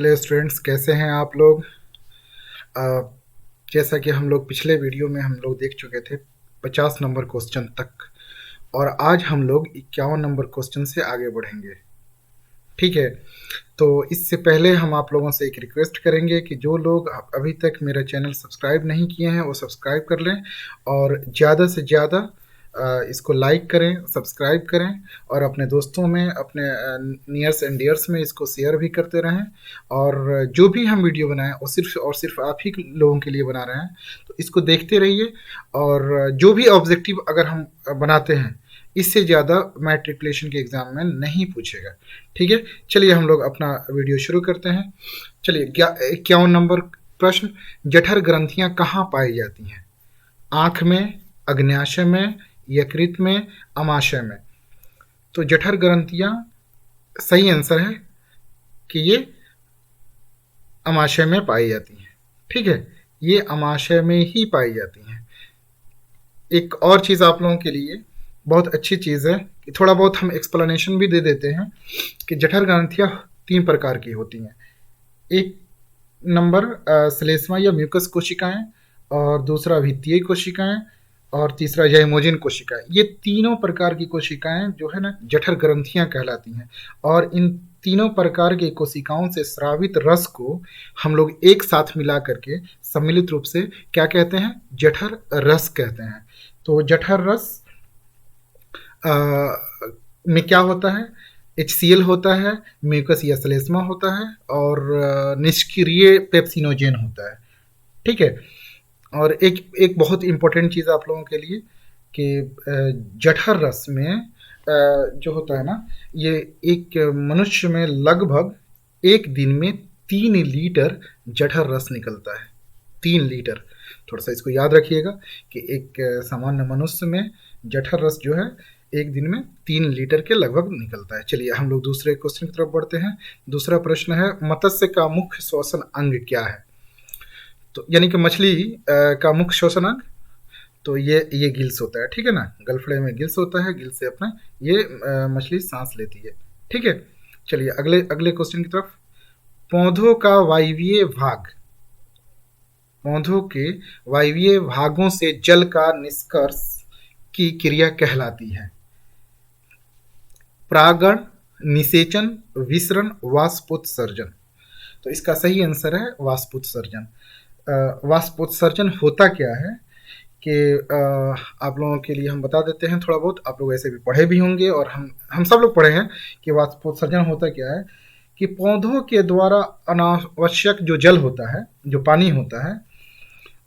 Hello students, कैसे हैं आप लोग। अ, जैसा कि हम लोग पिछले वीडियो में हम लोग देख चुके थे 50 नंबर क्वेश्चन तक, और आज हम लोग 51 नंबर क्वेश्चन से आगे बढ़ेंगे। ठीक है, तो इससे पहले हम आप लोगों से एक रिक्वेस्ट करेंगे कि जो लोग अभी तक मेरा चैनल सब्सक्राइब नहीं किए हैं वो सब्सक्राइब कर लें, और ज़्यादा से ज़्यादा इसको लाइक करें, सब्सक्राइब करें, और अपने दोस्तों में, अपने नियर्स एंड डियर्स में इसको शेयर भी करते रहें। और जो भी हम वीडियो बनाएं वो सिर्फ और सिर्फ आप ही लोगों के लिए बना रहे हैं, तो इसको देखते रहिए। और जो भी ऑब्जेक्टिव अगर हम बनाते हैं, इससे ज़्यादा मैट्रिकुलेशन के एग्ज़ाम में नहीं पूछेगा। ठीक है, चलिए हम लोग अपना वीडियो शुरू करते हैं। चलिए 51 नंबर प्रश्न, जठर ग्रंथियां कहाँ पाई जाती हैं? आँख में, अग्न्याशय में, यकृत में, अमाशय में। तो जठर ग्रंथियां, सही आंसर है कि ये अमाशय में पाई जाती हैं। ठीक है, ये अमाशय में ही पाई जाती हैं। एक और चीज़ आप लोगों के लिए बहुत अच्छी चीज़ है कि थोड़ा बहुत हम एक्सप्लेनेशन भी दे देते हैं कि जठर ग्रंथियां 3 प्रकार की होती हैं। एक नंबर श्लेष्मा या म्यूकस कोशिकाएं, और दूसरा भित्तीय कोशिकाएं, और तीसरा जैमोजिन कोशिकाएं। ये तीनों प्रकार की कोशिकाएं जो है ना, जठर ग्रंथियां कहलाती हैं। और इन तीनों प्रकार की कोशिकाओं से स्रावित रस को हम लोग एक साथ मिला करके सम्मिलित रूप से क्या कहते हैं? जठर रस कहते हैं। तो जठर रस में क्या होता है? HCl होता है, म्यूकस या श्लेष्मा होता है, और निष्क्रिय पेप्सिनोजेन होता है। ठीक है, और एक एक बहुत इंपॉर्टेंट चीज़ आप लोगों के लिए कि जठर रस में जो होता है ना, ये एक मनुष्य में लगभग एक दिन में 3 लीटर जठर रस निकलता है। 3 लीटर। थोड़ा सा इसको याद रखिएगा कि एक सामान्य मनुष्य में जठर रस जो है एक दिन में 3 लीटर के लगभग निकलता है। चलिए हम लोग दूसरे क्वेश्चन की तरफ बढ़ते हैं। दूसरा प्रश्न है, मत्स्य का मुख्य श्वसन अंग क्या है? तो यानी कि मछली का मुख्य श्वसन अंग, तो ये गिल्स होता है। ठीक है ना, गलफड़े में गिल्स होता है, गिल्स से अपना ये मछली सांस लेती है। ठीक है, चलिए अगले अगले क्वेश्चन की तरफ। पौधों का वायवीय भाग, पौधों के वायवीय भागों से जल का निष्कर्ष की क्रिया कहलाती है? परागण, निषेचन, विसरण, वाष्पोत्सर्जन। तो इसका सही आंसर है वाष्पोत्सर्जन। वाष्पोत्सर्जन होता क्या है कि आप लोगों के लिए हम बता देते हैं थोड़ा बहुत। आप लोग ऐसे भी पढ़े भी होंगे, और हम सब लोग पढ़े हैं कि वाष्पोत्सर्जन होता क्या है कि पौधों के द्वारा अनावश्यक जो जल होता है, जो पानी होता है,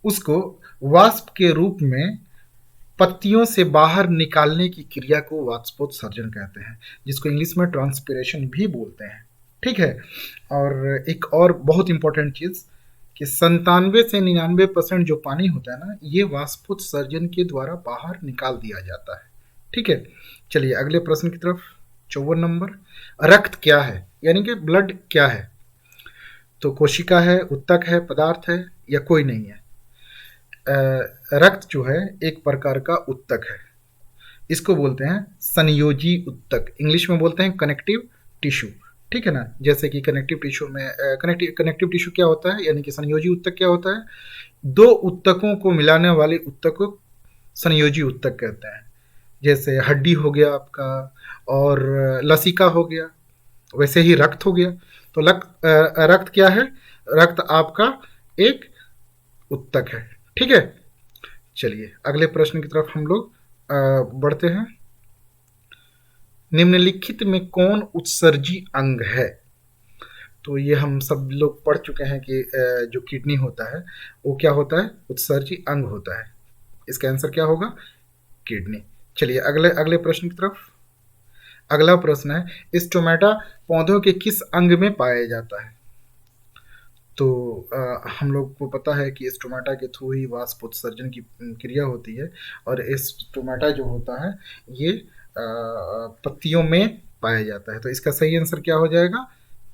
उसको वाष्प के रूप में पत्तियों से बाहर निकालने की क्रिया को वाष्पोत्सर्जन कहते हैं, जिसको इंग्लिश में ट्रांसपिरेशन भी बोलते हैं। ठीक है, और एक और बहुत इंपॉर्टेंट चीज़ कि 97 से 99% जो पानी होता है ना, ये वाष्पोत्सर्जन के द्वारा बाहर निकाल दिया जाता है। ठीक है, चलिए अगले प्रश्न की तरफ। 54 नंबर, रक्त क्या है? यानी कि ब्लड क्या है? तो कोशिका है, उत्तक है, पदार्थ है, या कोई नहीं है? रक्त जो है एक प्रकार का उत्तक है। इसको बोलते हैं संयोजी उत्तक, इंग्लिश में बोलते हैं कनेक्टिव टिश्यू। ठीक है ना, जैसे कि कनेक्टिव टिश्यू में कनेक्टिव टिश्यू क्या होता है, यानी कि संयोजी उत्तक क्या होता है? 2 उत्तकों को मिलाने वाले उत्तक को संयोजी उत्तक कहते हैं। जैसे हड्डी हो गया आपका, और लसिका हो गया, वैसे ही रक्त हो गया। तो रक्त क्या है? रक्त आपका एक उत्तक है। ठीक है, चलिए अगले प्रश्न की तरफ हम लोग बढ़ते हैं। निम्नलिखित में कौन उत्सर्जी अंग है? तो ये हम सब लोग पढ़ चुके हैं कि जो किडनी होता है वो क्या होता है? उत्सर्जी अंग होता है। इसका आंसर क्या होगा? किडनी। चलिए अगले अगले प्रश्न की तरफ। अगला प्रश्न है, स्टोमेटा पौधों के किस अंग में पाया जाता है? तो हम लोग को पता है कि स्टोमेटा के थ्रू ही वाष्पोत्सर्जन की क्रिया होती है, और स्टोमेटा जो होता है ये पत्तियों में पाया जाता है। तो इसका सही आंसर क्या हो जाएगा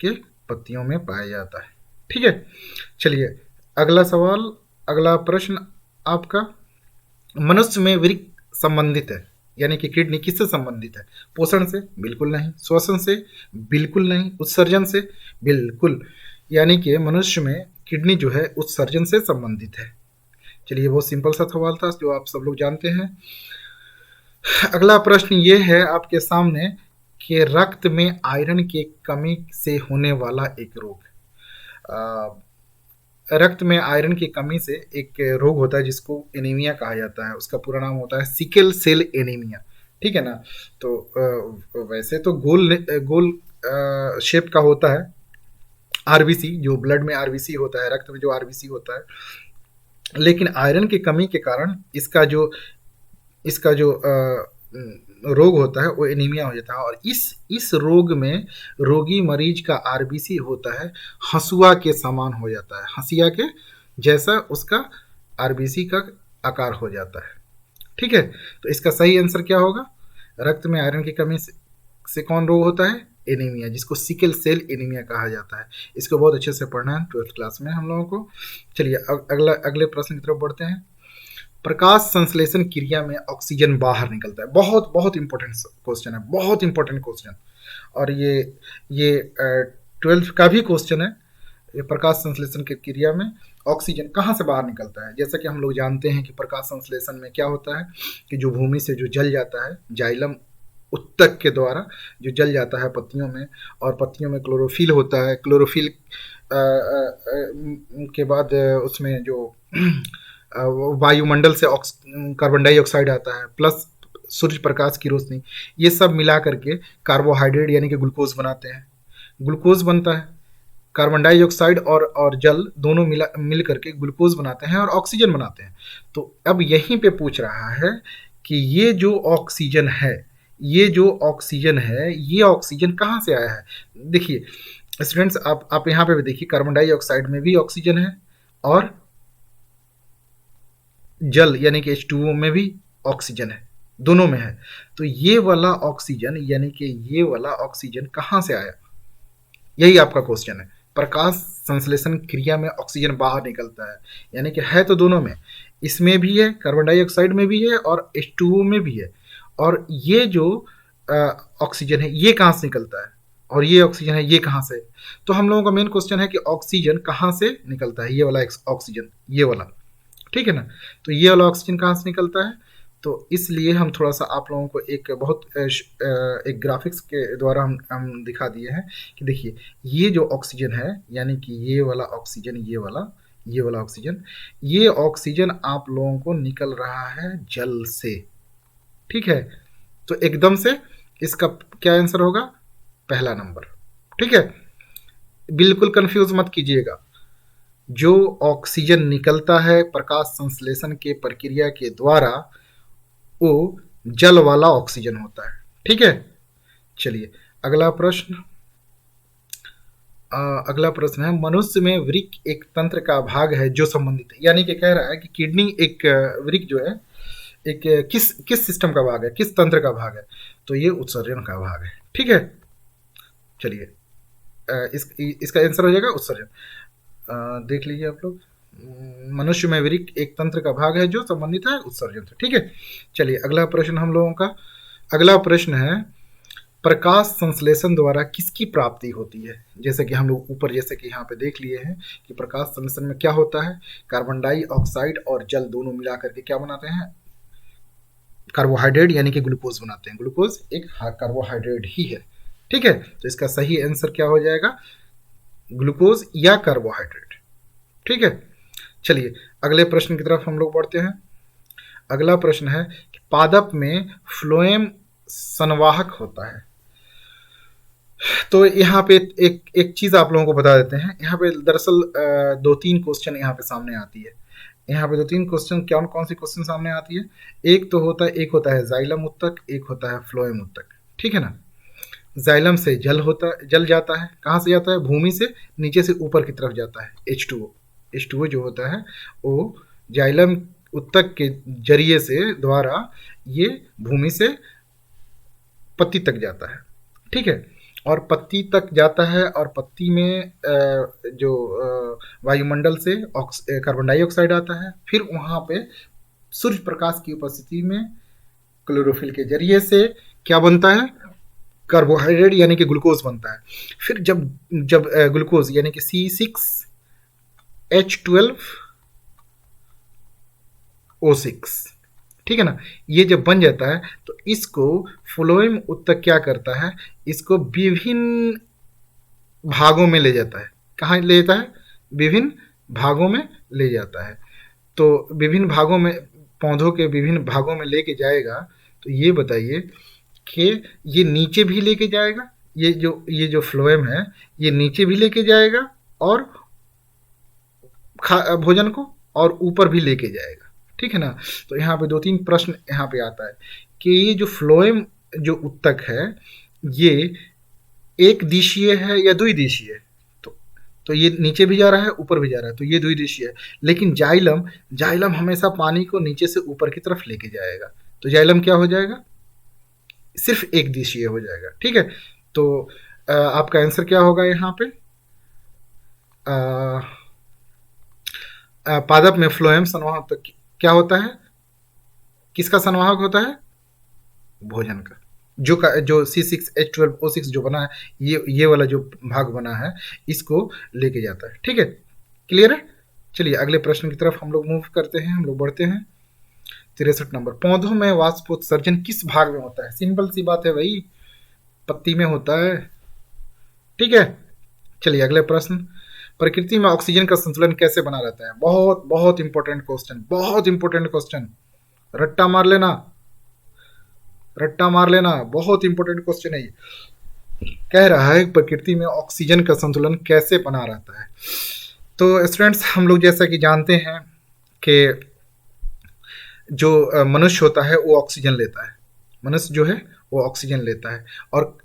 कि पत्तियों में पाया जाता है। ठीक है, चलिए अगला सवाल, अगला प्रश्न आपका, मनुष्य में वृक्क संबंधित है, यानी कि किडनी किससे संबंधित है? पोषण से? बिल्कुल नहीं। श्वसन से? बिल्कुल नहीं। उत्सर्जन से? बिल्कुल। यानी कि मनुष्य में किडनी जो है उत्सर्जन से संबंधित है। चलिए, बहुत सिंपल सा सवाल था जो आप सब लोग जानते हैं। अगला प्रश्न ये है आपके सामने कि रक्त में आयरन की कमी से होने वाला एक रोग। रक्त में आयरन की कमी से एक रोग होता है जिसको एनीमिया कहा जाता है। उसका पूरा नाम होता है सिकल सेल एनीमिया। ठीक है ना। तो वैसे तो गोल गोल शेप का होता है आरबीसी, जो ब्लड में आरबीसी होता है, रक्त में जो आरबीसी होता है, लेकिन आयरन की कमी के कारण इसका जो रोग होता है वो एनीमिया हो जाता है। और इस रोग में रोगी मरीज का आरबीसी होता है हंसुआ के समान हो जाता है, हंसिया के जैसा उसका आरबीसी का आकार हो जाता है। ठीक है, तो इसका सही आंसर क्या होगा? रक्त में आयरन की कमी से कौन रोग होता है? एनीमिया, जिसको सिकल सेल एनीमिया कहा जाता है। इसको बहुत अच्छे से पढ़ना है 12th क्लास में हम लोगों को। चलिए अगले प्रश्न की तरफ बढ़ते हैं। प्रकाश संश्लेषण क्रिया में ऑक्सीजन बाहर निकलता है। बहुत बहुत इंपॉर्टेंट क्वेश्चन है, बहुत इंपॉर्टेंट क्वेश्चन। और ये 12th का भी क्वेश्चन है। ये प्रकाश संश्लेषण की क्रिया में ऑक्सीजन कहाँ से बाहर निकलता है? जैसा कि हम लोग जानते हैं कि प्रकाश संश्लेषण में क्या होता है कि जो भूमि से जो जल जाता है जाइलम उत्तक के द्वारा जो जल जाता है पत्तियों में, और पत्तियों में क्लोरोफिल होता है। क्लोरोफिल के बाद उसमें जो वायुमंडल से कार्बन डाइऑक्साइड आता है प्लस सूर्य प्रकाश की रोशनी, ये सब मिला करके कार्बोहाइड्रेट यानी कि ग्लूकोज बनाते हैं। ग्लूकोज बनता है, कार्बन डाइऑक्साइड और जल दोनों मिल करके ग्लूकोज बनाते हैं और ऑक्सीजन बनाते हैं। तो अब यहीं पे पूछ रहा है कि ये जो ऑक्सीजन है ये ऑक्सीजन कहाँ से आया है? देखिए स्टूडेंट्स, आप यहाँ पे भी देखिए, कार्बन डाइऑक्साइड में भी ऑक्सीजन है और जल यानी कि H2O में भी ऑक्सीजन है, दोनों में है। तो ये वाला ऑक्सीजन यानी कि ये वाला ऑक्सीजन कहाँ से आया? यही आपका क्वेश्चन है। प्रकाश संश्लेषण क्रिया में ऑक्सीजन बाहर निकलता है, यानी कि है तो दोनों में, इसमें भी है, कार्बन डाइऑक्साइड में भी है और H2O में भी है। और ये जो ऑक्सीजन है ये कहाँ से निकलता है, और ये ऑक्सीजन है ये कहाँ से? तो हम लोगों का मेन क्वेश्चन है कि ऑक्सीजन कहाँ से निकलता है, ये वाला ऑक्सीजन, ये वाला। ठीक है ना। तो ये वाला ऑक्सीजन कहाँ से निकलता है? तो इसलिए हम थोड़ा सा आप लोगों को एक ग्राफिक्स के द्वारा हम दिखा दिए हैं कि देखिए ये जो ऑक्सीजन है यानी कि ये वाला ऑक्सीजन, ये वाला ऑक्सीजन, ये ऑक्सीजन आप लोगों को निकल रहा है जल से। ठीक है, तो एकदम से इसका क्या आंसर होगा? पहला नंबर। ठीक है, बिल्कुल कंफ्यूज मत कीजिएगा। जो ऑक्सीजन निकलता है प्रकाश संश्लेषण के प्रक्रिया के द्वारा वो जल वाला ऑक्सीजन होता है। ठीक है, चलिए अगला प्रश्न है, मनुष्य में वृक्क एक तंत्र का भाग है जो संबंधित है। यानी कि कह रहा है कि किडनी एक वृक्क जो है एक किस सिस्टम का भाग है, किस तंत्र का भाग है? तो ये उत्सर्जन का भाग है। ठीक है, चलिए इसका आंसर हो जाएगा उत्सर्जन। देख लीजिए आप लोग, मनुष्य में वृक्क एक तंत्र का भाग है जो संबंधित है उत्सर्जन से। ठीक है, चलिए अगला प्रश्न हम लोगों का अगला प्रश्न है, प्रकाश संश्लेषण द्वारा किसकी प्राप्ति होती है? जैसे कि हम लोग ऊपर जैसे कि यहाँ पे देख लिए हैं कि प्रकाश संश्लेषण में क्या होता है, कार्बन डाइऑक्साइड और जल दोनों मिला करके क्या बनाते हैं? कार्बोहाइड्रेट यानी कि ग्लूकोज बनाते हैं। ग्लूकोज एक कार्बोहाइड्रेट ही है। ठीक है, तो इसका सही आंसर क्या हो जाएगा? ग्लूकोज या कार्बोहाइड्रेट। ठीक है, चलिए अगले प्रश्न की तरफ हम लोग बढ़ते हैं। अगला प्रश्न है कि पादप में फ्लोएम संवाहक होता है। तो यहाँ पे एक चीज आप लोगों को बता देते हैं। यहाँ पे दरअसल 2-3 क्वेश्चन यहाँ पे सामने आती है। यहाँ पे 2-3 क्वेश्चन कौन सी क्वेश्चन सामने आती है? एक होता है जाइलम उत्तक, एक होता है फ्लोएम उत्तक। ठीक है ना। जाइलम से जल जाता है, कहाँ से जाता है? भूमि से नीचे से ऊपर की तरफ जाता है। H2O जो होता है वो जाइलम उत्तक के जरिए से द्वारा ये भूमि से पत्ती तक जाता है। ठीक है, और पत्ती तक जाता है और पत्ती में जो वायुमंडल से कार्बन डाइऑक्साइड आता है, फिर वहाँ पे सूर्य प्रकाश की उपस्थिति में क्लोरोफिल के जरिए से क्या बनता है? कार्बोहाइड्रेट यानी कि ग्लूकोज बनता है। फिर जब जब ग्लूकोज यानी कि C6H12O6, ठीक है ना, ये जब बन जाता है तो इसको फ्लोएम ऊतक क्या करता है, इसको विभिन्न भागों में ले जाता है। कहाँ ले जाता है? विभिन्न भागों में ले जाता है। तो विभिन्न भागों में, पौधों के विभिन्न भागों में लेके जाएगा। तो ये बताइए कि ये नीचे भी लेके जाएगा, ये जो फ्लोएम है ये नीचे भी लेके जाएगा और भोजन को, और ऊपर भी लेके जाएगा, ठीक है ना। तो यहाँ पे 2-3 प्रश्न यहाँ पे आता है कि ये जो फ्लोएम जो ऊतक है ये एक दिशीय है या द्विदिशीय है। तो ये नीचे भी जा रहा है, ऊपर भी जा रहा है, तो ये द्विदिशीय है। लेकिन जाइलम हमेशा पानी को नीचे से ऊपर की तरफ लेके जाएगा, तो जाइलम क्या हो जाएगा? सिर्फ एक दिशीय हो जाएगा, ठीक है। तो आपका आंसर क्या होगा यहाँ पे? पादप में फ्लोएम संवाहक तो क्या होता है? किसका संवाहक होता है? भोजन का। जो C6H12O6 जो बना है, ये वाला जो भाग बना है इसको लेके जाता है, ठीक है। क्लियर है? चलिए अगले प्रश्न की तरफ हम लोग मूव करते हैं, हम लोग बढ़ते हैं। 63 नंबर, पौधों में वाष्पोत्सर्जन किस भाग में होता है? सिंपल सी बात है भाई, पत्ती में होता है, ठीक है। चलिए अगले प्रश्न, प्रकृति में ऑक्सीजन का संतुलन कैसे बना रहता है? बहुत बहुत इंपॉर्टेंट क्वेश्चन, बहुत इंपॉर्टेंट क्वेश्चन, रट्टा मार लेना, बहुत इंपॉर्टेंट क्वेश्चन है ये। कह रहा है प्रकृति में ऑक्सीजन का संतुलन कैसे बना रहता है। तो स्टूडेंट्स, हम लोग जैसा कि जानते हैं कि जो मनुष्य होता है वो ऑक्सीजन लेता है, मनुष्य जो है वो ऑक्सीजन लेता है,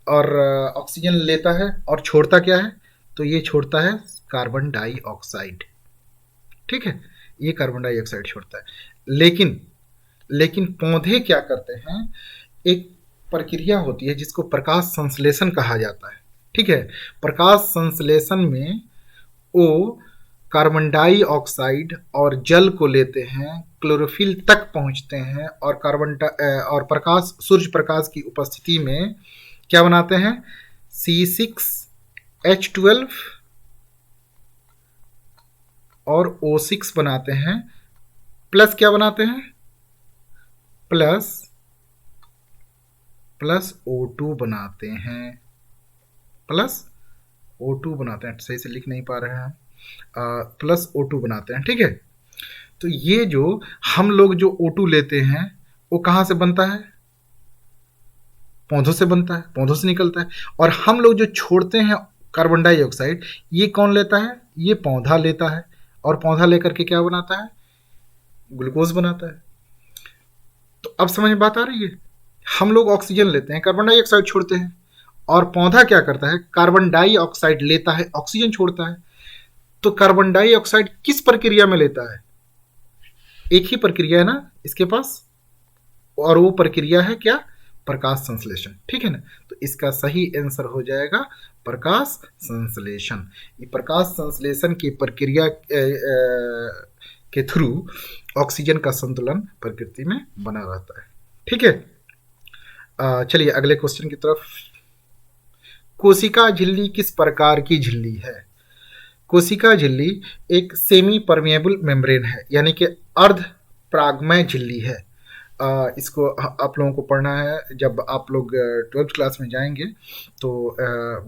और ऑक्सीजन लेता है और छोड़ता क्या है? तो ये छोड़ता है कार्बन डाइऑक्साइड, ठीक है, ये कार्बन डाइऑक्साइड छोड़ता है। लेकिन पौधे क्या करते हैं? एक प्रक्रिया होती है जिसको प्रकाश संश्लेषण कहा जाता है, ठीक है। प्रकाश संश्लेषण में वो कार्बन डाइऑक्साइड और जल को लेते हैं, क्लोरोफिल तक पहुंचते हैं, और सूर्य प्रकाश की उपस्थिति में क्या बनाते हैं? C6H12 और O6 बनाते हैं, प्लस क्या बनाते हैं? प्लस O2 बनाते हैं, सही से लिख नहीं पा रहे हैं, प्लस O2 बनाते हैं, ठीक है। तो ये जो हम लोग जो O2 लेते हैं वो कहाँ से बनता है? पौधों से बनता है, पौधों से निकलता है। और हम लोग जो छोड़ते हैं कार्बन डाइऑक्साइड, ये कौन लेता है? ये पौधा लेता है, और पौधा लेकर के क्या बनाता है? ग्लूकोज बनाता है। तो अब समझ में बात आ रही है? हम लोग ऑक्सीजन लेते हैं, कार्बन डाइऑक्साइड छोड़ते हैं, और पौधा क्या करता है? कार्बन डाइऑक्साइड लेता है, ऑक्सीजन छोड़ता है। तो कार्बन डाइऑक्साइड किस प्रक्रिया में लेता है? एक ही प्रक्रिया है ना इसके पास, और वो प्रक्रिया है क्या? प्रकाश संश्लेषण, ठीक है ना। तो इसका सही आंसर हो जाएगा प्रकाश संश्लेषण। ये प्रकाश संश्लेषण की प्रक्रिया के थ्रू ऑक्सीजन का संतुलन प्रकृति में बना रहता है, ठीक है। चलिए अगले क्वेश्चन की तरफ। कोशिका झिल्ली किस प्रकार की झिल्ली है? कोशिका झिल्ली एक सेमी परमिएबल मेम्ब्रेन है, यानी कि अर्ध परागमय झिल्ली है। इसको आप लोगों को पढ़ना है जब आप लोग 12th क्लास में जाएंगे, तो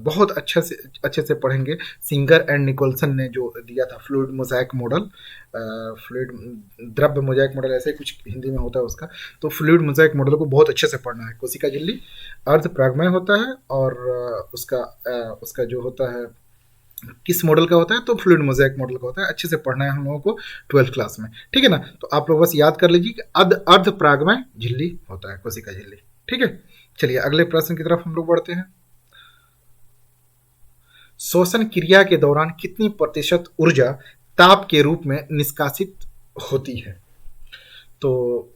बहुत अच्छे से पढ़ेंगे। सिंगर एंड निकोलसन ने जो दिया था फ्लूइड मोज़ाइक मॉडल, फ्लूइड द्रव्य मोज़ाइक मॉडल, ऐसे कुछ हिंदी में होता है उसका। तो फ्लूइड मोज़ाइक मॉडल को बहुत अच्छे से पढ़ना है। कोशिका झिल्ली अर्ध परागमय होता है, और उसका जो होता है किस मॉडल का होता है? तो फ्लूइड मोज़ाइक मॉडल का होता है। अच्छे से पढ़ना है हम लोगों को 12th क्लास में, ठीक है ना। तो आप लोग बस याद कर लीजिए कि अर्ध परागमय झिल्ली होता है कोशिका झिल्ली, ठीक है। चलिए अगले प्रश्न की तरफ हम लोग बढ़ते हैं। श्वसन क्रिया के दौरान कितनी प्रतिशत ऊर्जा ताप के रूप में निष्कासित होती है? तो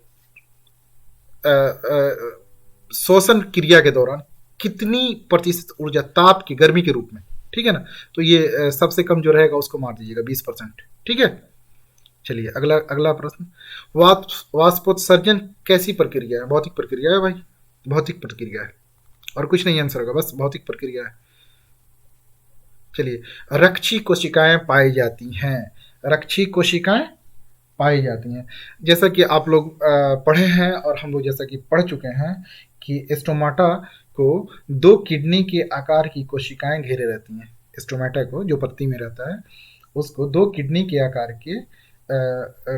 श्वसन क्रिया के दौरान कितनी प्रतिशत ऊर्जा ताप की, गर्मी के रूप में, ठीक है ना। तो ये सबसे कम जो रहेगा उसको मार दीजिएगा, 20%, ठीक है। चलिए अगला प्रश्न। वाष्पोत्सर्जन कैसी प्रक्रिया है? भौतिक प्रक्रिया है भाई, भौतिक प्रक्रिया है। और कुछ नहीं आंसर होगा, बस भौतिक प्रक्रिया है। चलिए, रक्षी कोशिकाएं पाई जाती हैं, रक्षी कोशिकाएं पाई जाती हैं। जैसा कि आप लोग पढ़े हैं और हम लोग जैसा कि पढ़ चुके हैं कि स्टोमाटा को दो किडनी के आकार की कोशिकाएं घेरे रहती हैं। स्टोमाटा को, जो पत्ती में रहता है, उसको दो किडनी के आकार के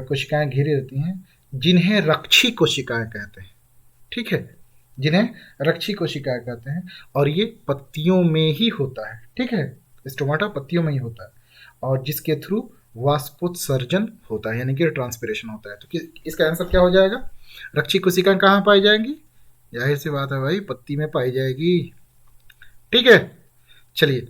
कोशिकाएं घेरे रहती हैं, जिन्हें रक्षी कोशिकाएं कहते हैं। ठीक है, जिन्हें रक्षी कोशिकाएं कहते हैं, और ये पत्तियों में ही होता है। ठीक है, स्टोमाटा पत्तियों में ही होता है, और जिसके थ्रू वाष्पोत्सर्जन होता है, यानी कि ट्रांसपिरेशन होता है। तो इसका आंसर क्या हो जाएगा? रक्षी कोशिकाएं कहाँ पाई जाएंगी? जाहिर सी बात है भाई, पत्ती में पाई जाएगी। ठीक है, चलिए,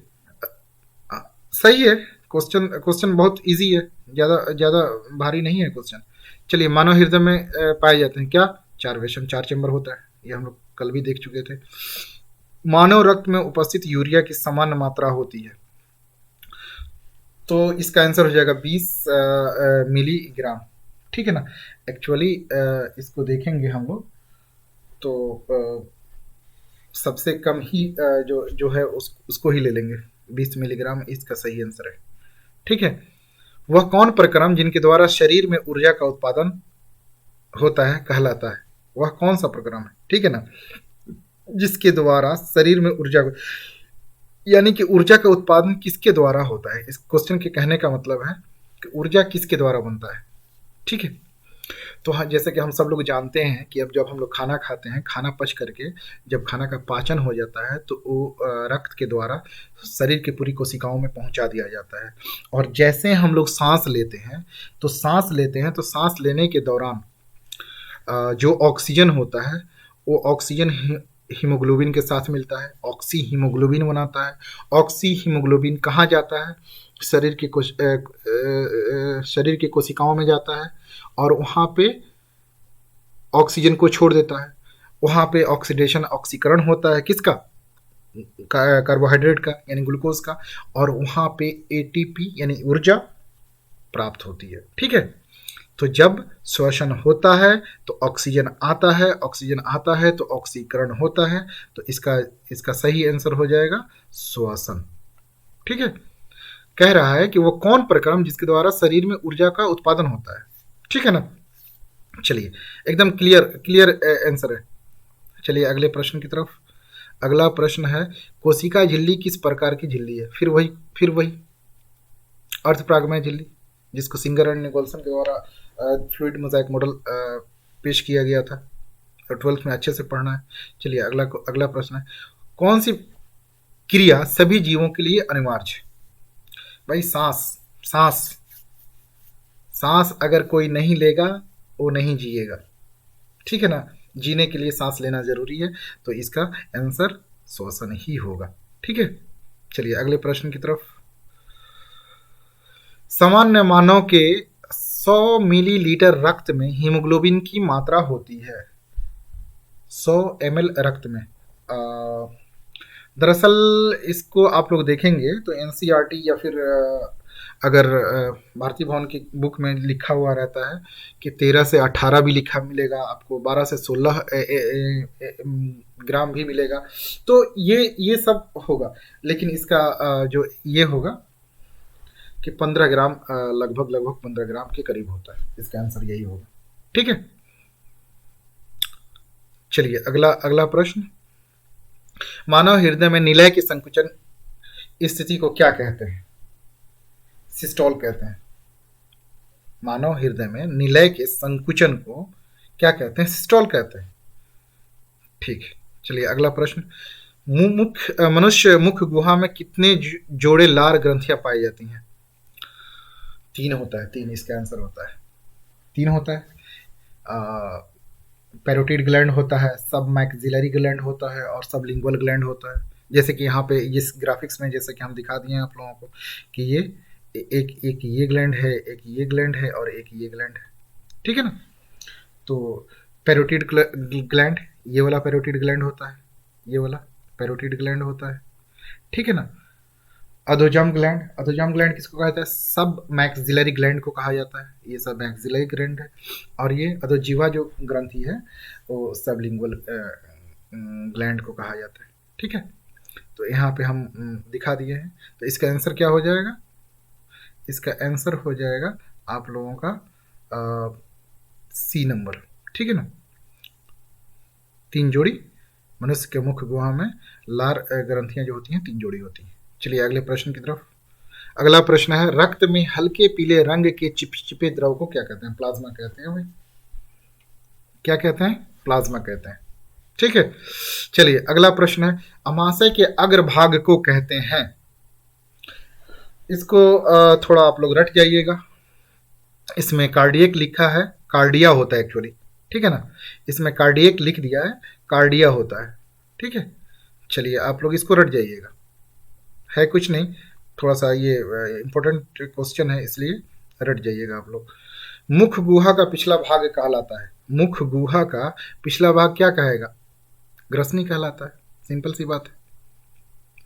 सही है। क्वेश्चन क्वेश्चन बहुत इजी है, ज़्यादा ज़्यादा भारी नहीं है क्वेश्चन। चलिए, मानव हृदय में पाए जाते हैं क्या? 4 वेशम, 4 चैम्बर होता है, ये हम लोग कल भी देख चुके थे। मानव रक्त में उपस्थित यूरिया की समान मात्रा होती है, तो इसका आंसर हो जाएगा 20 मिलीग्राम। ठीक है ना। एक्चुअली इसको देखेंगे हम लोग तो सबसे कम ही जो जो है उसको ही ले लेंगे। 20 मिलीग्राम इसका सही आंसर है। ठीक है, वह कौन प्रक्रम जिनके द्वारा शरीर में ऊर्जा का उत्पादन होता है कहलाता है? वह कौन सा प्रक्रम है? ठीक है ना, जिसके द्वारा शरीर में ऊर्जा, यानी कि ऊर्जा का उत्पादन किसके द्वारा होता है? इस क्वेश्चन के कहने का मतलब है कि ऊर्जा किसके द्वारा बनता है। ठीक है, तो हाँ, जैसे कि हम सब लोग जानते हैं कि अब जब हम लोग खाना खाते हैं, खाना पच करके जब खाना का पाचन हो जाता है, तो वो रक्त के द्वारा शरीर की पूरी कोशिकाओं में पहुंचा दिया जाता है। और जैसे हम लोग सांस लेते हैं, तो सांस लेने के दौरान जो ऑक्सीजन होता है, वो ऑक्सीजन हीमोग्लोबिन के साथ मिलता है, ऑक्सी हीमोग्लोबिन बनाता है। ऑक्सी हीमोग्लोबिन कहाँ जाता है? शरीर की कोशिकाओं में जाता है, और वहाँ पे ऑक्सीजन को छोड़ देता है। वहाँ पे ऑक्सीडेशन, ऑक्सीकरण होता है किसका? कार्बोहाइड्रेट का, यानी ग्लूकोज का, और वहाँ पे एटीपी यानी ऊर्जा प्राप्त होती है। ठीक है, तो जब श्वसन होता है तो ऑक्सीजन आता है तो ऑक्सीकरण होता है, तो इसका सही आंसर हो जाएगा श्वसन। ठीक है, कह रहा है कि वो कौन प्रक्रम जिसके द्वारा शरीर में ऊर्जा का उत्पादन होता है। ठीक है ना। चलिए, एकदम क्लियर आंसर है। चलिए अगले प्रश्न की तरफ। अगला प्रश्न है, कोशिका झिल्ली किस प्रकार की झिल्ली है? फिर वही अर्थप्रागमय झिल्ली, जिसको सिंगर एंड निकोलसन के द्वारा फ्लूइड मोज़ाइक मॉडल पेश किया गया था। 12th में अच्छे से पढ़ना है। चलिए अगला प्रश्न है, कौन सी क्रिया सभी जीवों के लिए अनिवार्य है? भाई, सांस अगर कोई नहीं लेगा वो नहीं जिएगा। ठीक है ना, जीने के लिए सांस लेना जरूरी है, तो इसका आंसर श्वसन ही होगा। ठीक है, चलिए अगले प्रश्न की तरफ। सामान्य मानव के 100 मिलीलीटर रक्त में हीमोग्लोबिन की मात्रा होती है, 100 ml रक्त में। दरअसल इसको आप लोग देखेंगे तो एनसीईआरटी या फिर अगर भारतीय भवन की बुक में लिखा हुआ रहता है कि 13 से 18 भी लिखा मिलेगा आपको, 12 से 16 ग्राम भी मिलेगा, तो ये सब होगा। लेकिन इसका जो ये होगा कि 15 ग्राम, लगभग 15 ग्राम के करीब होता है। इसका आंसर यही होगा। ठीक है, चलिए अगला प्रश्न। मानव हृदय में निलय के संकुचन स्थिति को क्या कहते हैं? सिस्टोल कहते हैं। मानव हृदय में निलय के संकुचन को क्या कहते हैं? सिस्टोल कहते हैं। ठीक है, चलिए अगला प्रश्न। मनुष्य मुख गुहा में कितने जोड़े लार ग्रंथियां पाई जाती हैं? 3 होता है, 3 इसका आंसर होता है। 3 होता है। पैरोटिड ग्लैंड होता है, सब मैक्सिलरी ग्लैंड होता है, और सब लिंगुअल ग्लैंड होता है। जैसे कि यहाँ पे इस ग्राफिक्स में जैसे कि हम दिखा दिए हैं आप लोगों को कि ये एक ये ग्लैंड है, एक ये ग्लैंड है, और एक ये ग्लैंड है। ठीक है ना। तो पैरोटिड ग्लैंड, ये वाला पैरोटिड ग्लैंड होता है, ये वाला पैरोटिड ग्लैंड होता है। ठीक है ना। अधोजाम ग्लैंड किसको कहा जाता है? सब मैक्सिलरी ग्लैंड को कहा जाता है। ये सब मैक्सिलरी ग्लैंड है। और ये अधोजीवा जो ग्रंथि है वो सबलिंगुअल ग्लैंड को कहा जाता है। ठीक है, तो यहाँ पे हम दिखा दिए हैं। तो इसका आंसर क्या हो जाएगा? इसका आंसर हो जाएगा आप लोगों का सी नंबर। ठीक है ना, 3 जोड़ी मनुष्य के मुख गुहा में लार ग्रंथियां जो होती हैं 3 जोड़ी होती हैं। चलिए अगले प्रश्न की तरफ। अगला प्रश्न है, रक्त में हल्के पीले रंग के चिपचिपे द्रव को क्या कहते हैं? प्लाज्मा कहते हैं भाई। क्या कहते हैं? प्लाज्मा कहते हैं। ठीक है, चलिए अगला प्रश्न है, अमाशय के अग्रभाग को कहते हैं। इसको थोड़ा आप लोग रट जाइएगा। इसमें कार्डियक लिखा है, कार्डिया होता है एक्चुअली। ठीक है ना, इसमें कार्डियक लिख दिया है, कार्डिया होता है। ठीक है, चलिए आप लोग इसको रट जाइएगा, है कुछ नहीं, थोड़ा सा ये इंपॉर्टेंट क्वेश्चन है इसलिए रट जाइएगा आप लोग। मुख गुहा का पिछला भाग कहलाता है। मुख गुहा का पिछला भाग क्या कहेगा? ग्रसनी कहलाता है। सिंपल सी बात है,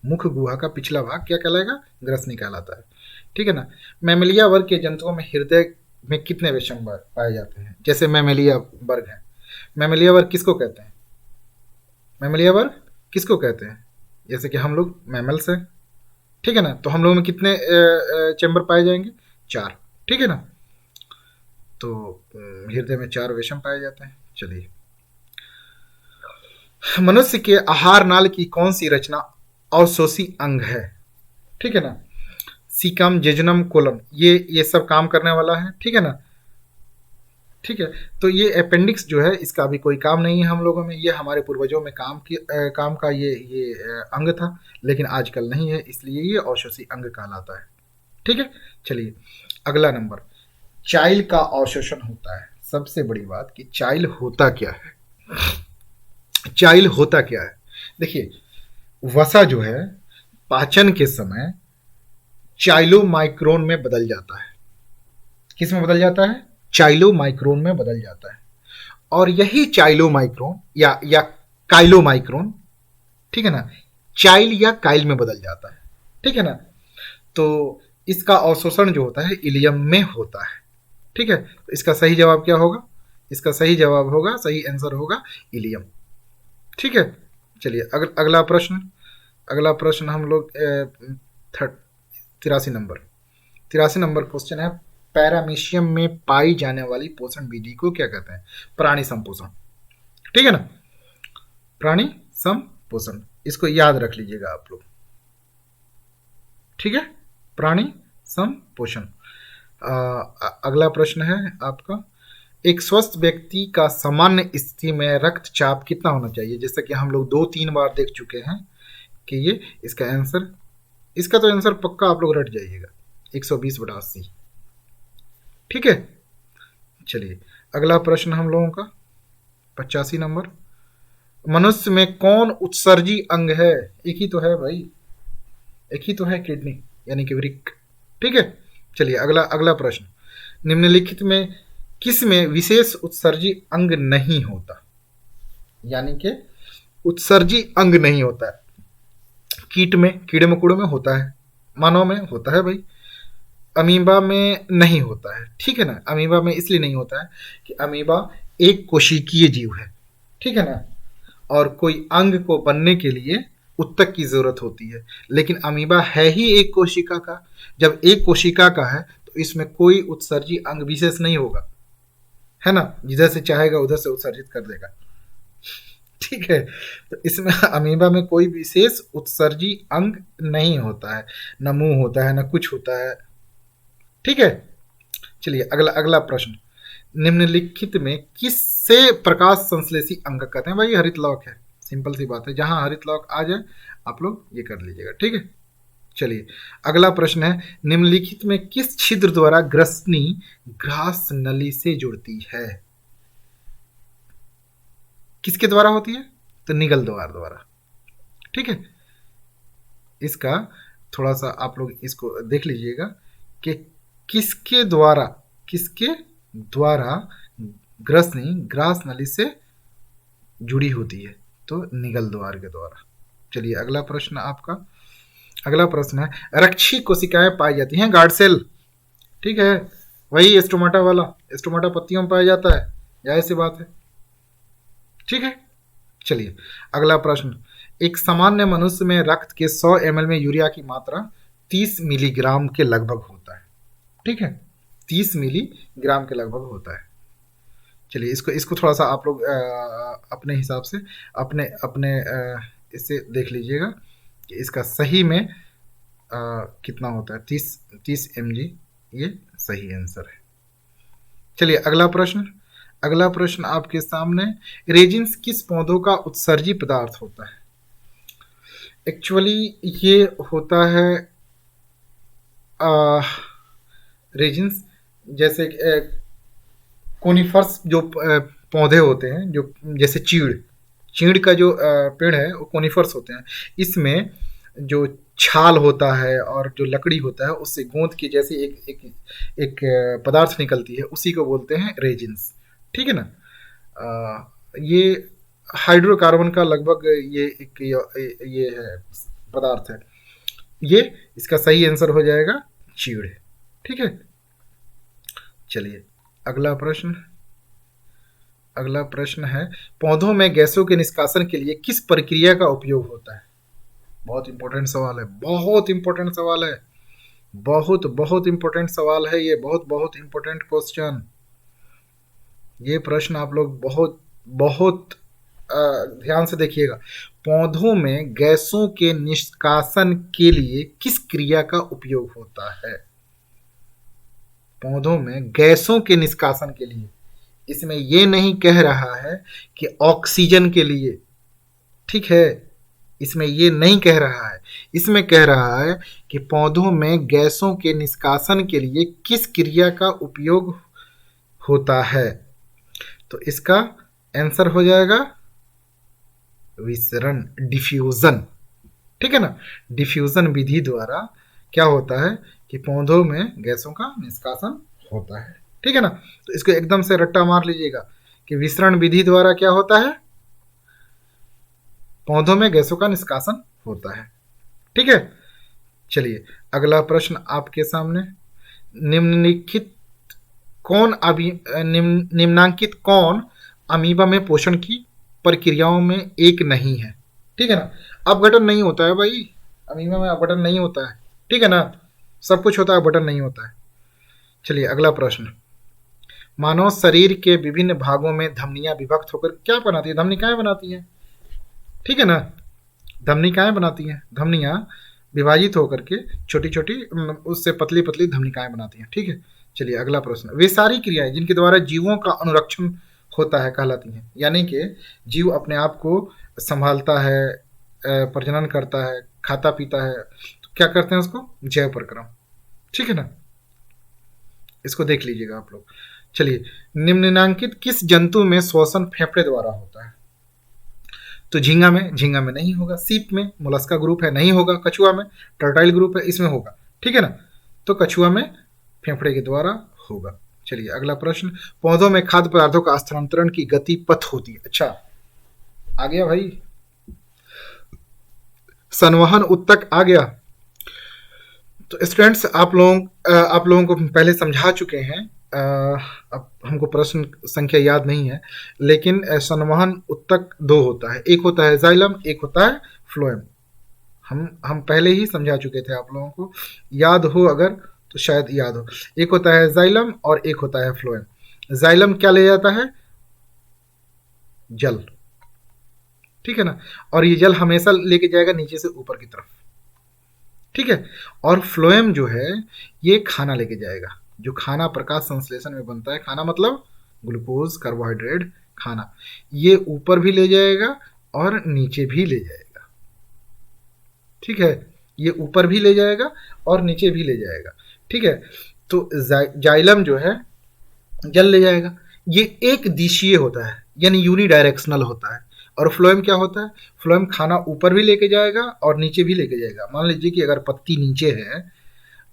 मुख गुहा का पिछला भाग क्या कहलाएगा? ग्रसनी कहलाता है। ठीक है ना, मैमेलिया वर्ग के जंतुओं में हृदय में कितने रेशम पाए जाते हैं? जैसे मैमेलिया वर्ग है, मैमेलिया वर्ग किसको कहते हैं? मैमेलिया वर्ग किसको कहते हैं? जैसे कि हम लोग मैमल्स हैं, ठीक है ना, तो हम लोगों में कितने चैम्बर पाए जाएंगे? 4। ठीक है ना, तो हृदय में 4 रेशम पाए जाते हैं। चलिए, मनुष्य के आहार नाल की कौन सी रचना अवशोषी अंग है? ठीक है ना, सीकम, जेजुनम, कोलम, ये सब काम करने वाला है। ठीक है ना, ठीक है, तो ये अपेंडिक्स जो है इसका अभी कोई काम नहीं है हम लोगों में, ये हमारे पूर्वजों में काम का ये अंग था, लेकिन आजकल नहीं है, इसलिए ये अवशोषी अंग कहलाता है। ठीक है, चलिए अगला नंबर, चाइल का अवशोषण होता है। सबसे बड़ी बात कि चाइल होता क्या है? चाइल होता क्या है? देखिए, वसा जो है पाचन के समय चाइलोमाइक्रोन में बदल जाता है। किस में बदल जाता है? चाइलोमाइक्रोन में बदल जाता है। और यही चाइलोमाइक्रोन या काइलोमाइक्रोन, ठीक है ना, चाइल या काइल में बदल जाता है। ठीक है ना, तो इसका अवशोषण जो होता है इलियम में होता है। ठीक है, तो इसका सही जवाब क्या होगा? इसका सही जवाब होगा, सही आंसर होगा इलियम। ठीक है, चलिए अगला प्रश्न। अगला प्रश्न हम लोग 83 नंबर क्वेश्चन है, पैरामीशियम में पाई जाने वाली पोषण विधि को क्या कहते हैं? प्राणी संपोषण। ठीक है ना, प्राणी संपोषण, इसको याद रख लीजिएगा आप लोग। ठीक है, प्राणी संपोषण। अगला प्रश्न है आपका, एक स्वस्थ व्यक्ति का सामान्य स्थिति में रक्तचाप कितना होना चाहिए? जैसे कि हम लोग 2-3 बार देख चुके हैं कि ये इसका आंसर, इसका तो आंसर पक्का आप लोग रट जाइएगा, 120/80। ठीक है, चलिए अगला प्रश्न हम लोगों का 85 नंबर, मनुष्य में कौन उत्सर्जी अंग है? एक ही तो है भाई, एक ही तो है, किडनी यानी कि वृक्क। ठीक है, चलिए अगला प्रश्न, निम्नलिखित में किस में विशेष उत्सर्जी अंग नहीं होता? यानी कि उत्सर्जी अंग नहीं होता है। कीट में, कीड़े मकोड़ों में होता है, मानव में होता है भाई, अमीबा में नहीं होता है। ठीक है ना, अमीबा में इसलिए नहीं होता है कि अमीबा एक कोशिकीय जीव है। ठीक है ना, और कोई अंग को बनने के लिए उत्तक की जरूरत होती है, लेकिन अमीबा है ही एक कोशिका का। जब एक कोशिका का है तो इसमें कोई उत्सर्जी अंग विशेष नहीं होगा, है ना, जिधर से चाहेगा उधर से उत्सर्जित कर देगा। ठीक है, तो इसमें अमीबा में कोई विशेष उत्सर्जी अंग नहीं होता है, न मुंह होता है न कुछ होता है। ठीक है, चलिए अगला प्रश्न, निम्नलिखित में किससे प्रकाश संश्लेषी अंग कहते हैं? भाई हरित लौक है, सिंपल सी बात है, जहां हरित लौक आ जाए आप लोग ये कर लीजिएगा। ठीक है, चलिए अगला प्रश्न है, निम्नलिखित में किस छिद्र द्वारा ग्रसनी ग्रास नली से जुड़ती है? किसके द्वारा होती है? तो निगल द्वारा। ठीक है, इसका थोड़ा सा आप लोग इसको देख लीजिएगा कि किसके द्वारा ग्रसनी ग्रास नली से जुड़ी होती है? तो निगल द्वार के द्वारा। चलिए अगला प्रश्न आपका, अगला प्रश्न है, रक्षी कोशिकाएं पाई जाती हैं, गार्ड सेल। ठीक है, वही स्टोमाटा वाला, स्टोमाटा पत्तियों में पाया जाता है, जाहिर सी बात है। ठीक है, चलिए अगला प्रश्न, एक सामान्य मनुष्य में रक्त के 100 ml में यूरिया की मात्रा 30 मिलीग्राम के लगभग होता है। ठीक है, 30 मिलीग्राम के लगभग होता है। चलिए इसको इसको थोड़ा सा आप लोग अपने हिसाब से अपने अपने इसे देख लीजिएगा कि इसका सही में कितना होता है। 30 mg ये सही आंसर है। चलिए अगला प्रश्न आपके सामने, रेजिन्स किस पौधों का उत्सर्जी पदार्थ होता है? एक्चुअली ये होता है रेजिन्स जैसे कोनिफर्स जो पौधे होते हैं, जो जैसे चीड़ का जो पेड़ है वो कोनिफर्स होते हैं। इसमें जो छाल होता है और जो लकड़ी होता है उससे गोंद की जैसी एक पदार्थ निकलती है, उसी को बोलते हैं रेजिन्स। ठीक है ना। ये हाइड्रोकार्बन का लगभग ये है पदार्थ है। ये इसका सही आंसर हो जाएगा चीड़। ठीक है। चलिए अगला प्रश्न है, पौधों में गैसों के निष्कासन के लिए किस प्रक्रिया का उपयोग होता है? बहुत इंपॉर्टेंट सवाल है, बहुत इंपॉर्टेंट सवाल है, बहुत इंपॉर्टेंट सवाल है ये, बहुत इंपॉर्टेंट क्वेश्चन। ये प्रश्न आप लोग बहुत ध्यान से देखिएगा। पौधों में गैसों के निष्कासन के लिए किस क्रिया का उपयोग होता है? पौधों में गैसों के निष्कासन के लिए, इसमें ये नहीं कह रहा है कि ऑक्सीजन के लिए। ठीक है, इसमें ये नहीं कह रहा है, इसमें कह रहा है कि पौधों में गैसों के निष्कासन के लिए किस क्रिया का उपयोग होता है। तो इसका आंसर हो जाएगा विसरण, डिफ्यूजन। ठीक है ना। डिफ्यूजन विधि द्वारा क्या होता है कि पौधों में गैसों का निष्कासन होता है। ठीक है ना। तो इसको एकदम से रट्टा मार लीजिएगा कि विसरण विधि द्वारा क्या होता है, पौधों में गैसों का निष्कासन होता है। ठीक है। चलिए अगला प्रश्न आपके सामने, निम्नांकित कौन अमीबा में पोषण की प्रक्रियाओं में एक नहीं है? ठीक है ना। अपघटन नहीं होता है भाई, अमीबा में अपघटन नहीं होता है। ठीक है ना, सब कुछ होता है, अपघटन नहीं होता है। चलिए अगला प्रश्न, मानव शरीर के विभिन्न भागों में धमनियां विभक्त होकर क्या बनाती है? धमनिकाएं बनाती हैं। ठीक है ना, धमनिकाएं बनाती हैं। धमनियां विभाजित होकर के छोटी छोटी उससे पतली पतली धमनिकाएं बनाती हैं। ठीक है। चलिए अगला प्रश्न, वे सारी क्रियाएं जिनके द्वारा जीवों का अनुरक्षण होता है कहलाती हैं? यानी कि जीव अपने आप को संभालता है, प्रजनन करता है, खाता पीता है, तो क्या करते हैं उसको? जैव प्रक्रम। ठीक है ना, इसको देख लीजिएगा आप लोग। चलिए, निम्नांकित किस जंतु में श्वसन फेफड़े द्वारा होता है? तो झींगा में नहीं होगा, सीप में, मोलस्का ग्रुप है, नहीं होगा, कछुआ में, टर्टाइल ग्रुप है, इसमें होगा। ठीक है ना, तो कछुआ में फेफड़े के द्वारा होगा। चलिए अगला प्रश्न, पौधों में खाद्य पदार्थों का स्थानांतरण की गति पथ होती है। अच्छा आ गया भाई, संवहन उत्तक आ गया। तो स्टूडेंट्स आप लोगों को पहले समझा चुके हैं, अब हमको प्रश्न संख्या याद नहीं है, लेकिन संवहन उत्तक दो होता है, एक होता है जाइलम, एक होता है फ्लोएम। हम पहले ही समझा चुके थे, आप लोगों को याद हो अगर तो शायद याद हो। एक होता है जाइलम और एक होता है फ्लोएम। जाइलम क्या ले जाता है? जल। ठीक है ना, और ये जल हमेशा लेके जाएगा नीचे से ऊपर की तरफ। ठीक है। और फ्लोएम जो है ये खाना लेके जाएगा, जो खाना प्रकाश संश्लेषण में बनता है। खाना मतलब ग्लूकोज, कार्बोहाइड्रेट, खाना, ये ऊपर भी ले जाएगा और नीचे भी ले जाएगा। ठीक है, ये ऊपर भी ले जाएगा और नीचे भी ले जाएगा। ठीक है, तो जाइलम जो है जल ले जाएगा, ये एक दिशीय होता है, यानी यूनिडायरेक्शनल होता है। और फ्लोएम क्या होता है? फ्लोएम खाना ऊपर भी लेके जाएगा और नीचे भी लेके जाएगा। मान लीजिए कि अगर पत्ती नीचे है,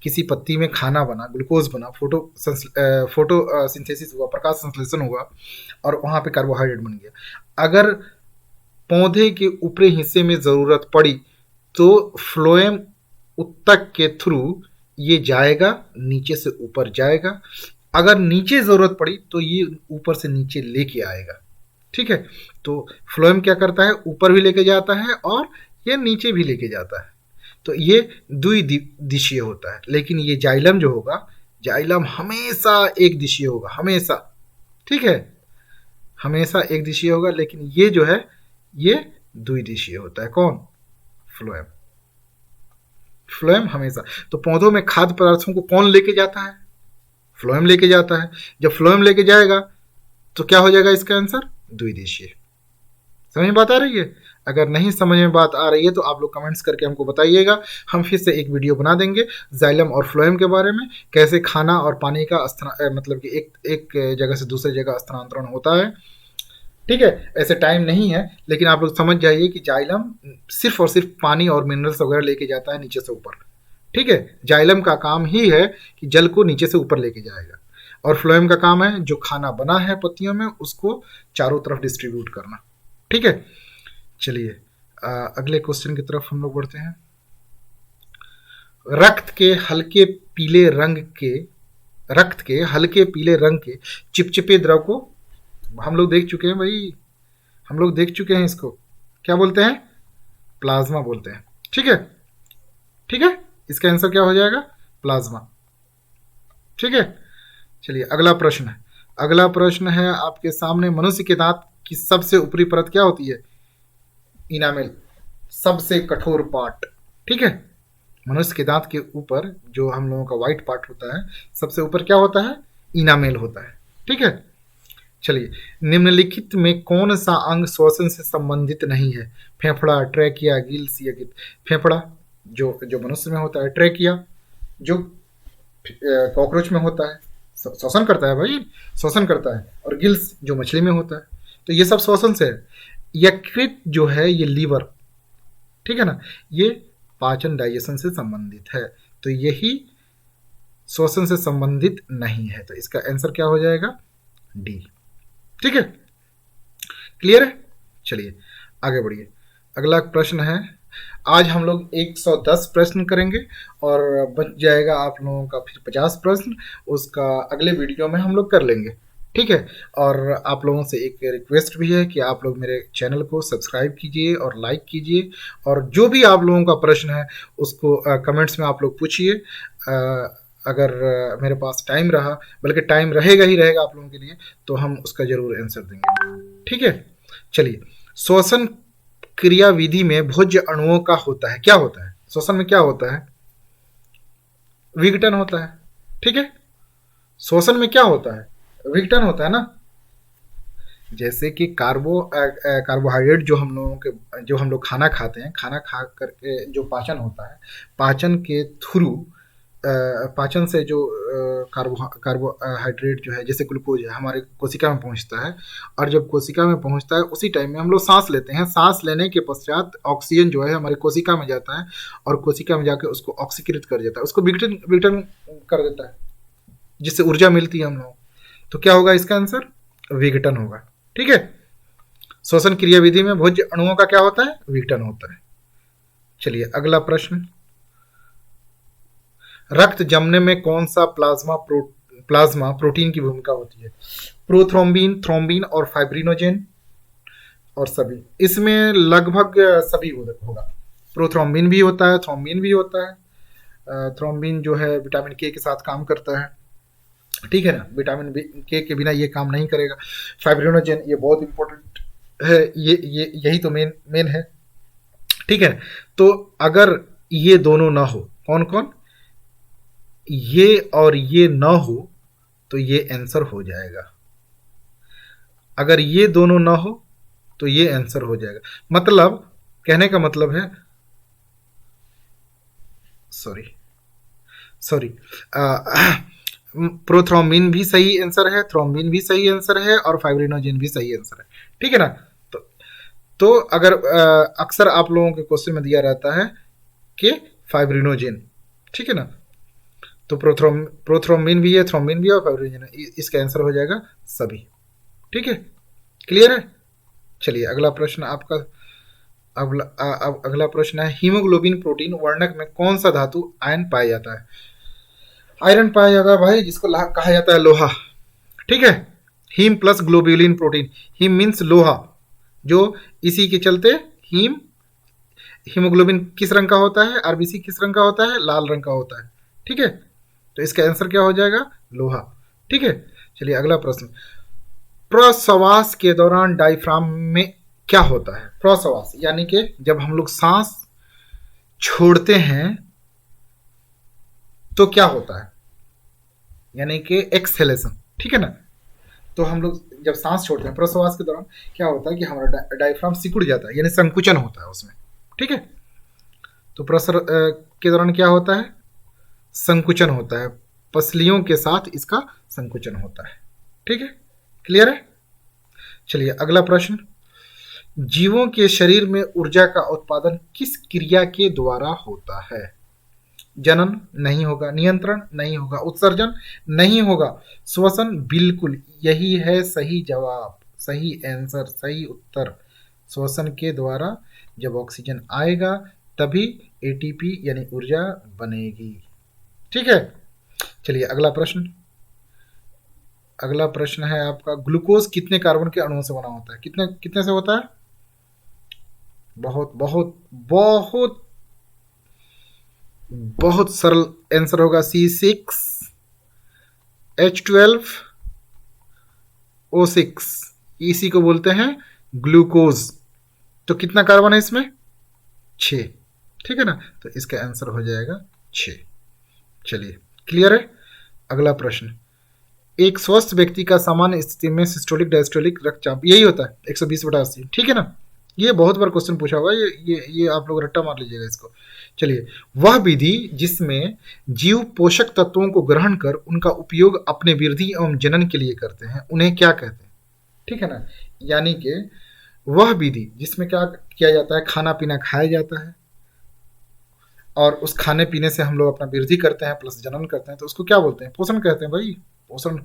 किसी पत्ती में खाना बना, ग्लूकोज बना, फोटो सिंथेसिस हुआ, प्रकाश संश्लेषण हुआ और वहाँ पे कार्बोहाइड्रेट बन गया। अगर पौधे के ऊपरी हिस्से में ज़रूरत पड़ी तो फ्लोएम उत्तक के थ्रू ये जाएगा, नीचे से ऊपर जाएगा। अगर नीचे ज़रूरत पड़ी तो ये ऊपर से नीचे लेके आएगा। ठीक है। तो फ्लोएम क्या करता है, ऊपर भी लेके जाता है और ये नीचे भी लेके जाता है। तो ये द्विदिशीय होता है। लेकिन ये जाइलम जो होगा, जाइलम हमेशा एक दिशीय होगा, हमेशा। ठीक है, हमेशा एक दिशीय होगा। लेकिन ये जो है ये द्विदिशीय होता है। कौन? फ्लोएम। फ्लोएम हमेशा। तो पौधों में खाद्य पदार्थों को कौन लेके जाता है? फ्लोएम लेके जाता है। जब फ्लोएम लेके जाएगा तो क्या हो जाएगा इसका आंसर? द्विदिशीय। समझ में बात आ रही है? अगर नहीं समझ में बात आ रही है तो आप लोग कमेंट्स करके हमको बताइएगा। हम फिर से एक वीडियो बना देंगे जाइलम और फ्लोएम के बारे में, कैसे खाना और पानी का मतलब कि एक जगह से दूसरी जगह स्थानांतरण होता है। ठीक है, ऐसे टाइम नहीं है, लेकिन आप लोग समझ जाइए कि जाइलम सिर्फ और सिर्फ पानी और मिनरल्स वगैरह लेके जाता है नीचे से ऊपर। ठीक है, जाइलम का काम ही है कि जल को नीचे से ऊपर लेके जाएगा, और फ्लोएम का काम है जो खाना बना है पत्तियों में उसको चारों तरफ डिस्ट्रीब्यूट करना। ठीक है, चलिए अगले क्वेश्चन की तरफ हम लोग बढ़ते हैं। रक्त के हल्के पीले रंग के चिपचिपे द्रव को हम लोग देख चुके हैं भाई, हम लोग देख चुके हैं। इसको क्या बोलते हैं? प्लाज्मा बोलते हैं। ठीक है, ठीक है, इसका आंसर क्या हो जाएगा? प्लाज्मा। ठीक है, चलिए अगला प्रश्न है आपके सामने। मनुष्य के दांत की सबसे ऊपरी परत क्या होती है? इनामेल, सबसे कठोर पार्ट। ठीक है, मनुष्य के दांत के ऊपर जो हम लोगों का व्हाइट पार्ट होता है, सबसे ऊपर क्या होता है? इनामेल होता है। ठीक है, चलिए निम्नलिखित में कौन सा अंग श्वसन से संबंधित नहीं है? फेफड़ा, ट्रैकिया, गिल्स या गिल्स। फेफड़ा जो मनुष्य में होता है, ट्रैकिया जो कॉकरोच में होता है, श्वसन करता है भाई, श्वसन करता है, और गिल्स जो मछली में होता है। तो ये सब श्वसन से है। यकृत जो है ये लीवर, ठीक है ना, ये पाचन डाइजेशन से संबंधित है। तो यही श्वसन से संबंधित नहीं है। तो इसका आंसर क्या हो जाएगा? डी। ठीक है, क्लियर है? चलिए आगे बढ़िए। अगला प्रश्न है, आज हम लोग 110 प्रश्न करेंगे और बच जाएगा आप लोगों का फिर 50 प्रश्न, उसका अगले वीडियो में हम लोग कर लेंगे। ठीक है, और आप लोगों से एक रिक्वेस्ट भी है कि आप लोग मेरे चैनल को सब्सक्राइब कीजिए और लाइक कीजिए, और जो भी आप लोगों का प्रश्न है उसको कमेंट्स में आप लोग पूछिए। अगर मेरे पास टाइम रहा, बल्कि टाइम रहेगा ही रहेगा आप लोगों के लिए, तो हम उसका जरूर आंसर देंगे। ठीक है, चलिए श्वसन क्रिया विधि में भोज्य अणुओं का होता है, क्या होता है? श्वसन में क्या होता है? विघटन होता है। ठीक है, श्वसन में क्या होता है? विघटन होता है ना। जैसे कि कार्बोहाइड्रेट जो हम लोग खाना खाते हैं, खाना खा करके जो पाचन होता है, पाचन के थ्रू पाचन से जो कार्बोहाइड्रेट जो है, जैसे ग्लूकोज है, हमारे कोशिका में पहुंचता है, और जब कोशिका में पहुंचता है उसी टाइम में हम लोग सांस लेते हैं। सांस लेने के पश्चात ऑक्सीजन जो है हमारी कोशिका में जाता है, और कोशिका में जाकर उसको ऑक्सीकृत कर देता है, उसको विघटन कर देता है, जिससे ऊर्जा मिलती है हम लोग। तो क्या होगा इसका आंसर? विघटन होगा। ठीक है, श्वसन क्रिया विधि में भोज्य अणुओं का क्या होता है? विघटन होता है। चलिए अगला प्रश्न, रक्त जमने में कौन सा प्लाज्मा प्रोटीन की भूमिका होती है? प्रोथ्रोम्बिन, थ्रोम्बिन और फाइब्रिनोजेन और सभी। इसमें लगभग सभी होगा। प्रोथ्रोम्बिन भी होता है, थ्रोम्बिन भी होता है। थ्रोम्बिन जो है विटामिन के साथ काम करता है। ठीक है ना, विटामिन के बिना ये काम नहीं करेगा। फाइब्रिनोजेन ये बहुत इंपॉर्टेंट है, ये यही तो मेन है। ठीक है, तो अगर ये दोनों ना हो, कौन कौन? ये और ये ना हो तो ये आंसर हो जाएगा। अगर ये दोनों ना हो तो ये आंसर हो जाएगा। मतलब कहने का मतलब है, सॉरी प्रोथ्रोम्बिन भी सही आंसर है, थ्रोम्बिन भी सही आंसर है, और फाइब्रिनोजेन भी सही आंसर है। ठीक है ना। तो अगर अक्सर आप लोगों के क्वेश्चन में दिया रहता है कि फाइब्रिनोजेन, ठीक है ना, तो प्रोथ्रोम्बिन भी है, थ्रोम्बिन भी है, और फाइब्रिनोजेन, इसका आंसर हो जाएगा सभी। ठीक है, क्लियर है? चलिए अगला प्रश्न आपका, अगला प्रश्न है, हीमोग्लोबिन प्रोटीन वर्णक में कौन सा धातु आयन पाया जाता है? आयरन पाया जाता है भाई, जिसको कहा जाता है लोहा। ठीक है, heme plus globulin protein, heme means लोहा, जो इसी के चलते हीम, हीमोग्लोबिन किस रंग का होता है, आरबीसी किस रंग का होता है, लाल रंग का होता है। ठीक है, तो इसका आंसर क्या हो जाएगा, लोहा। ठीक है, चलिए अगला प्रश्न, प्रश्वास के दौरान डायफ्राम में क्या होता है। प्रश्वास यानी कि जब हम लोग सांस छोड़ते हैं तो क्या होता है, यानी कि एक्सहेलेशन। ठीक है ना, तो हम लोग जब सांस छोड़ते हैं प्रश्वास के दौरान क्या होता है कि हमारा डायफ्राम सिकुड़ जाता है, यानी संकुचन होता है उसमें। ठीक है, तो प्रश्वास के दौरान क्या होता है, संकुचन होता है, पसलियों के साथ इसका संकुचन होता है। ठीक है, क्लियर है। चलिए अगला प्रश्न, जीवों के शरीर में ऊर्जा का उत्पादन किस क्रिया के द्वारा होता है। जनन नहीं होगा, नियंत्रण नहीं होगा, उत्सर्जन नहीं होगा, श्वसन बिल्कुल, यही है सही जवाब, सही आंसर, सही उत्तर। श्वसन के द्वारा जब ऑक्सीजन आएगा तभी एटीपी यानी ऊर्जा बनेगी। ठीक है, चलिए अगला प्रश्न, अगला प्रश्न है आपका, ग्लूकोज कितने कार्बन के अणुओं से बना होता है, कितने कितने से होता है, बहुत बहुत बहुत बहुत सरल आंसर होगा, C6H12O6, इसी को बोलते हैं ग्लूकोज। तो कितना कार्बन है इसमें, 6। ठीक है ना, तो इसका आंसर हो जाएगा 6। चलिए क्लियर है। अगला प्रश्न, एक स्वस्थ व्यक्ति का सामान्य स्थिति में सिस्टोलिक डायस्टोलिक रक्तचाप यही होता है 120/80। ठीक है ना, ये बहुत बार क्वेश्चन पूछा हुआ है, ये आप लोग रट्टा मार लीजिएगा इसको। चलिए, वह विधि जिसमें जीव पोषक तत्वों को ग्रहण कर उनका उपयोग अपने वृद्धि एवं जनन के लिए करते हैं, उन्हें क्या कहते हैं। ठीक है ना, यानी कि वह विधि जिसमें क्या किया जाता है, खाना पीना खाया जाता है और उस खाने पीने से हम लोग अपना वृद्धि करते हैं प्लस जनन करते हैं, तो उसको क्या बोलते हैं, पोषण कहते हैं भाई, पोषण,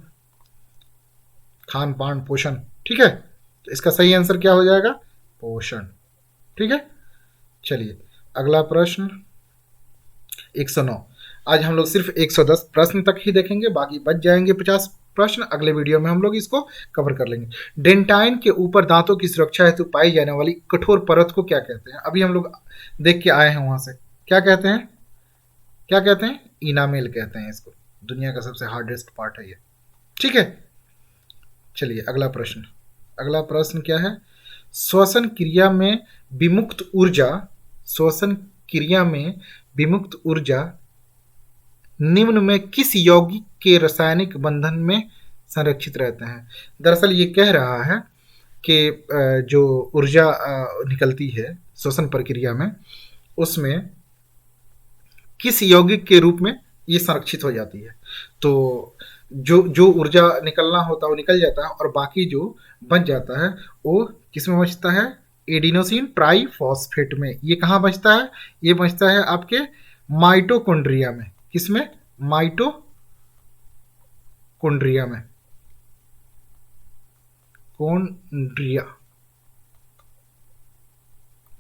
खान पान पोषण। ठीक है, तो इसका सही आंसर क्या हो जाएगा, पोषण। ठीक है, चलिए अगला प्रश्न 109। आज हम लोग सिर्फ 110 प्रश्न तक ही देखेंगे, बाकी बच जाएंगे 50 प्रश्न, अगले वीडियो में हम लोग इसको कवर कर लेंगे। डेंटाइन के ऊपर दांतों की सुरक्षा हेतु पाई जाने वाली कठोर परत को क्या कहते हैं, अभी हम लोग देख के आए हैं वहां से, क्या कहते हैं, क्या कहते हैं, इनामेल कहते हैं इसको, दुनिया का सबसे हार्डेस्ट पार्ट है ये। ठीक है, चलिए अगला प्रश्न, अगला प्रश्न क्या है, श्वसन क्रिया में विमुक्त ऊर्जा, श्वसन क्रिया में विमुक्त ऊर्जा निम्न में किस यौगिक के रासायनिक बंधन में संरक्षित रहते हैं। दरअसल ये कह रहा है कि जो ऊर्जा निकलती है श्वसन प्रक्रिया में, उसमें किस यौगिक के रूप में ये संरक्षित हो जाती है। तो जो ऊर्जा निकलना होता है वो निकल जाता है और बाकी जो बच जाता है वो किस में बचता है, एडिनोसिन ट्राइफॉस्फेट में। ये कहाँ बचता है, ये बचता है आपके माइटोकॉन्ड्रिया में। किसमें, माइटोकॉन्ड्रिया में, कॉन्ड्रिया,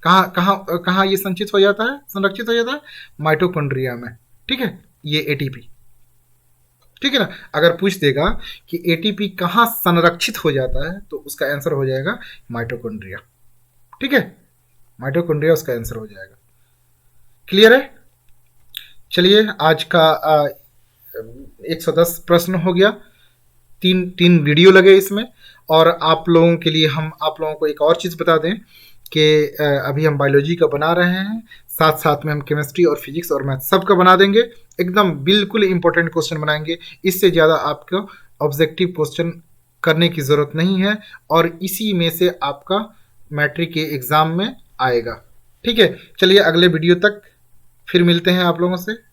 कहाँ कहाँ कहाँ ये संचित हो जाता है, संरक्षित हो जाता है, माइटोकॉन्ड्रिया में। ठीक है, ये एटीपी। ठीक है ना, अगर पूछ देगा कि एटीपी कहाँ संरक्षित हो जाता है तो उसका आंसर हो जाएगा माइटोकॉन्ड्रिया। ठीक है, माइटोकॉन्ड्रिया उसका आंसर हो जाएगा। क्लियर है। चलिए आज का 110 प्रश्न हो गया, तीन वीडियो लगे इसमें। और आप लोगों के लिए हम आप लोगों को एक और चीज़ बता दें कि अभी हम बायोलॉजी का बना रहे हैं, साथ साथ में हम केमिस्ट्री और फिजिक्स और मैथ सब का बना देंगे, एकदम बिल्कुल इंपॉर्टेंट क्वेश्चन बनाएंगे। इससे ज़्यादा आपको ऑब्जेक्टिव क्वेश्चन करने की ज़रूरत नहीं है और इसी में से आपका मैट्रिक के एग्ज़ाम में आएगा। ठीक है, चलिए अगले वीडियो तक फिर मिलते हैं आप लोगों से।